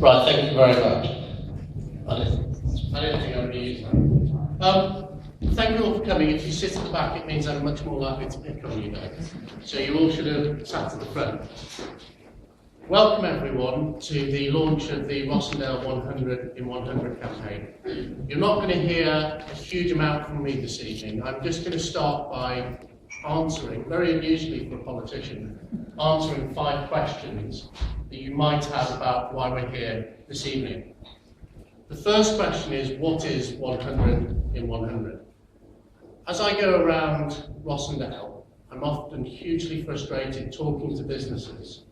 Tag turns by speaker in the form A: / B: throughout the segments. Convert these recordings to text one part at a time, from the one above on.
A: Right, thank you very much. I didn't think I would use that. Thank you all for coming. If you sit at the back, it means I'm much more likely to pick on you now. So you all should have sat at the front. Welcome everyone to the launch of the Rossendale 100 in 100 campaign. You're not going to hear a huge amount from me this evening. I'm just going to start by answering, very unusually for a politician, answering 5 questions that you might have about why we're here this evening. The first question is, what is 100 in 100? As I go around Rossendale, I'm often hugely frustrated talking to businesses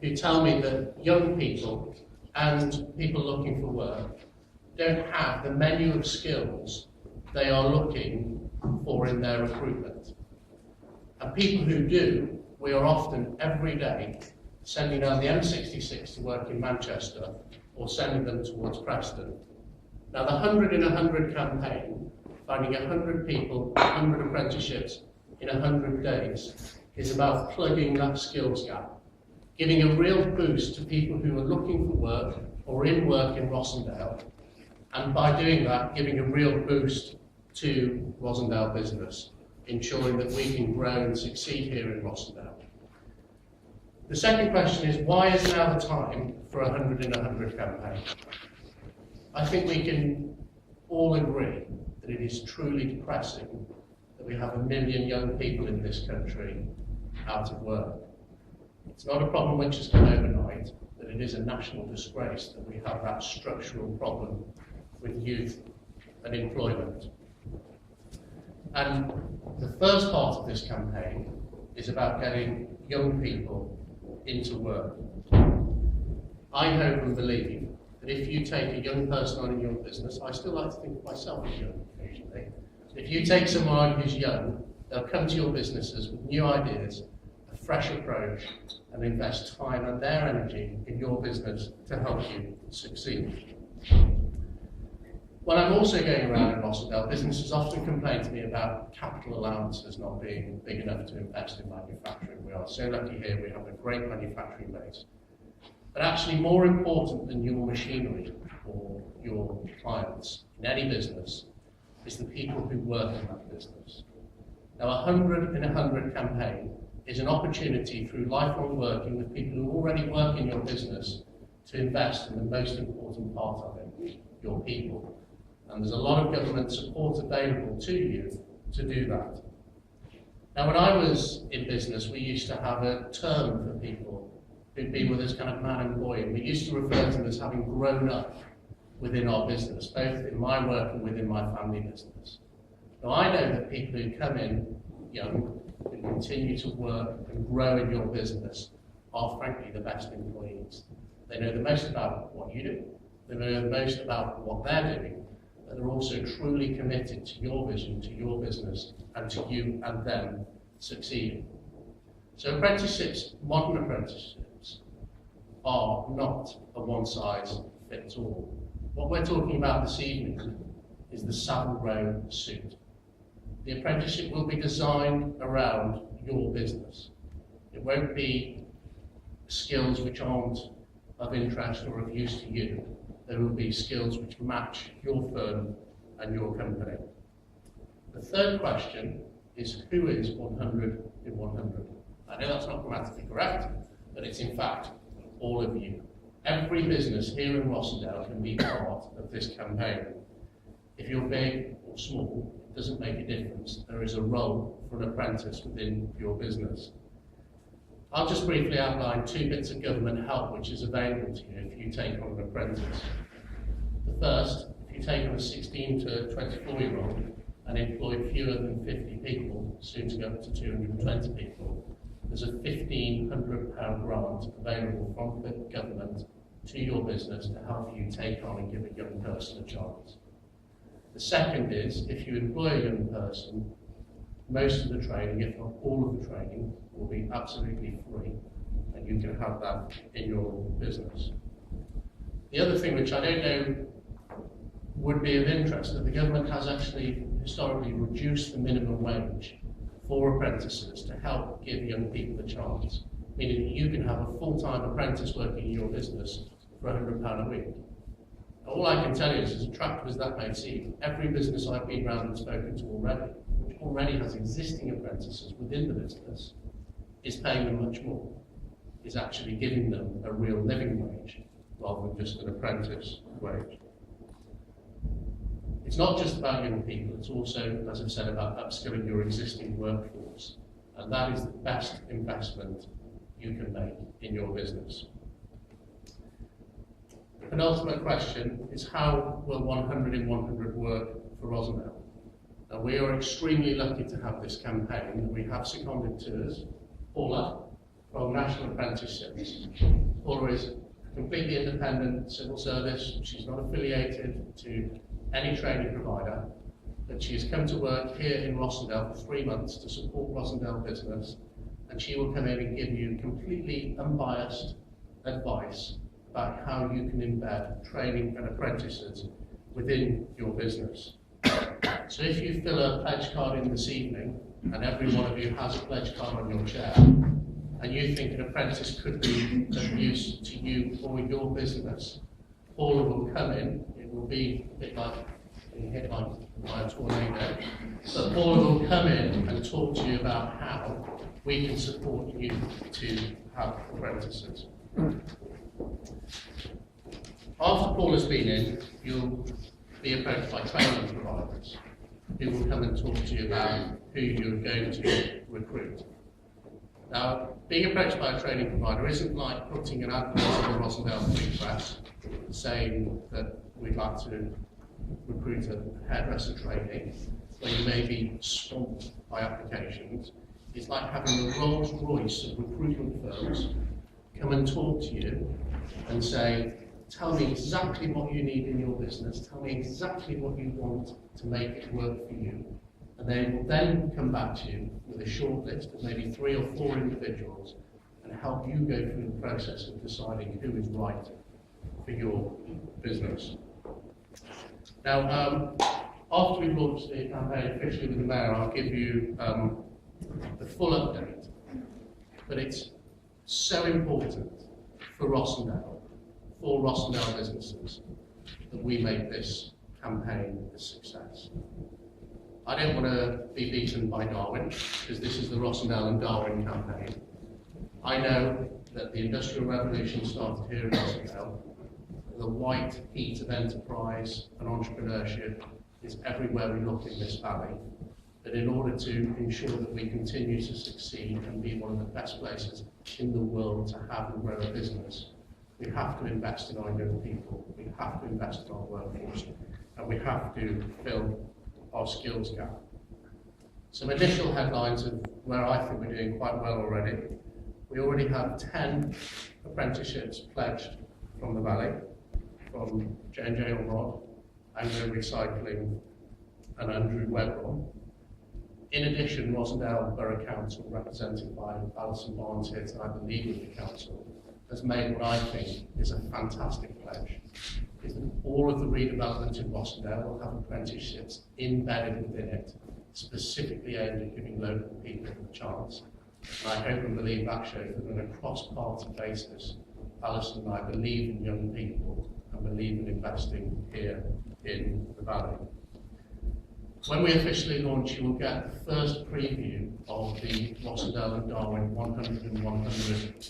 A: who tell me that young people and people looking for work don't have the menu of skills they are looking for in their recruitment. And people who do, we are often every day sending down the M66 to work in Manchester or sending them towards Preston. Now the 100 in 100 campaign, finding 100 people, 100 apprenticeships in 100 days, is about plugging that skills gap, giving a real boost to people who are looking for work or in work in Rossendale, and by doing that, giving a real boost to Rossendale business, ensuring that we can grow and succeed here in Rossendale. The second question is, why is now the time for a 100 in 100 campaign? I think we can all agree that it is truly depressing that we have 1 million young people in this country out of work. It's not a problem which has come overnight, but it is a national disgrace that we have that structural problem with youth and employment. And the first part of this campaign is about getting young people into work. I hope and believe that if you take a young person on in your business, I still like to think of myself as young occasionally, if you take someone who's young, they'll come to your businesses with new ideas, a fresh approach, and invest time and their energy in your business to help you succeed. When I'm also going around in Rossendale, businesses often complain to me about capital allowances not being big enough to invest in manufacturing. We are so lucky here, we have a great manufacturing base. But actually more important than your machinery or your clients in any business is the people who work in that business. Now, a 100 in 100 campaign is an opportunity through lifelong working with people who already work in your business to invest in the most important part of it, your people. And there's a lot of government support available to you to do that. Now, when I was in business, we used to have a term for people who'd been with us kind of man and boy, and we used to refer to them as having grown up within our business, both in my work and within my family business. Now, I know that people who come in young and continue to work and grow in your business are frankly the best employees. They know the most about what you do, they know the most about what they're doing, but they're also truly committed to your vision, to your business, and to you and them succeeding. So apprenticeships, modern apprenticeships, are not a one-size-fits-all. What we're talking about this evening is the savile row suit. The apprenticeship will be designed around your business. It won't be skills which aren't of interest or of use to you. There will be skills which match your firm and your company. The third question is, who is 100 in 100? I know that's not grammatically correct, but it's in fact all of you. Every business here in Rossendale can be part of this campaign. If you're big or small, it doesn't make a difference. There is a role for an apprentice within your business. I'll just briefly outline 2 bits of government help which is available to you if you take on an apprentice. The first, if you take on a 16 to 24-year-old and employ fewer than 50 people, soon to go up to 220 people, there's a £1,500 grant available from the government to your business to help you take on and give a young person a chance. The second is, if you employ a young person, most of the training, if not all of the training, will be absolutely free, and you can have that in your business. The other thing which I don't know would be of interest, that the government has actually historically reduced the minimum wage for apprentices to help give young people a chance, meaning that you can have a full-time apprentice working in your business for £100 a week. All I can tell you is, as attractive as that may seem, every business I've been around and spoken to already, which already has existing apprentices within the business, is paying them much more, is actually giving them a real living wage rather than just an apprentice wage. It's not just about young people, it's also, as I've said, about upskilling your existing workforce. And that is the best investment you can make in your business. The penultimate question is, how will 100 in 100 work for Rossendale? Now, we are extremely lucky to have this campaign that we have seconded to us, Paula, from National Apprenticeships. Paula is a completely independent civil service. She's not affiliated to any training provider, but she has come to work here in Rossendale for 3 months to support Rossendale business, and she will come in and give you completely unbiased advice about how you can embed training and apprentices within your business. So if you fill a pledge card in this evening, and every one of you has a pledge card on your chair, and you think an apprentice could be of use to you or your business, Paula will come in. It will be a bit like being hit by a tornado, but Paula will come in and talk to you about how we can support you to have apprentices. After Paula's been in, you'll be approached by training providers who will come and talk to you about who you're going to recruit. Now, being approached by a training provider isn't like putting an advert in the Rossendale Free Press saying that we'd like to recruit a hairdresser trainee, where you may be swamped by applications. It's like having the Rolls Royce of recruitment firms come and talk to you and say, tell me exactly what you need in your business, tell me exactly what you want to make it work for you. And they will then come back to you with a short list of maybe 3 or 4 individuals and help you go through the process of deciding who is right for your business. Now, after we launch the campaign officially with the Mayor, I'll give you the full update. But it's so important for Rossendale, for Rossendale businesses, that we make this campaign a success. I don't want to be beaten by Darwen, because this is the Rossendale and Darwen campaign. I know that the Industrial Revolution started here in Rossendale. The white heat of enterprise and entrepreneurship is everywhere we look in this valley. But in order to ensure that we continue to succeed and be one of the best places in the world to have and grow a business, we have to invest in our young people, we have to invest in our workforce, and we have to fill our skills gap. Some initial headlines of where I think we're doing quite well already. We already have 10 apprenticeships pledged from the valley, from J&J on Rod, Anglo Recycling and Andrew Webron. In addition, Rossendale Borough Council, represented by Alison Barnes here tonight, the leader of the council, has made what I think is a fantastic pledge. Is that all of the redevelopment in Rossendale will have apprenticeships embedded within it, specifically aimed at giving local people a chance. And I hope and believe that shows that on a cross-party basis, Alison and I believe in young people and believe in investing here in the valley. When we officially launch, you will get the first preview of the Rossendale and Darwen 100 in 100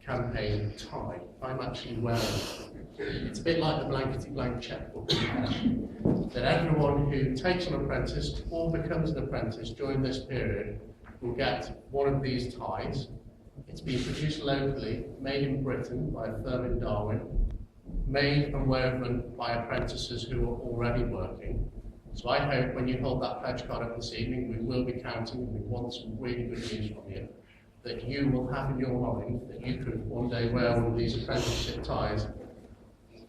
A: campaign tie. I'm actually wearing it. It's a bit like the blankety blank checkbook that everyone who takes an apprentice or becomes an apprentice during this period will get one of these ties. It's been produced locally, made in Britain by a firm in Darwen, made and woven by apprentices who are already working. So I hope when you hold that pledge card up this evening, we will be counting and we want some really good news from you, that you will have in your mind that you could one day wear one of these apprenticeship ties.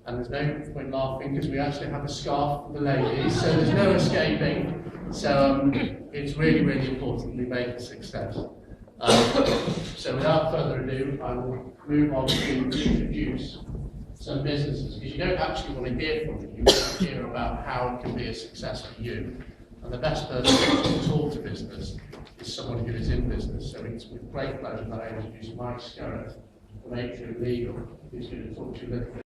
A: And there's no point laughing because we actually have a scarf for the ladies, so there's no escaping. So it's really, really important we make a success. So without further ado, I will move on to introduce some businesses, because you don't actually want to hear from them, you want to hear about how it can be a success for you. And the best person to talk to business is someone who is in business. So it's with great pleasure that I introduce Mike Scarrett, to make it legal, who's going to talk to you a little bit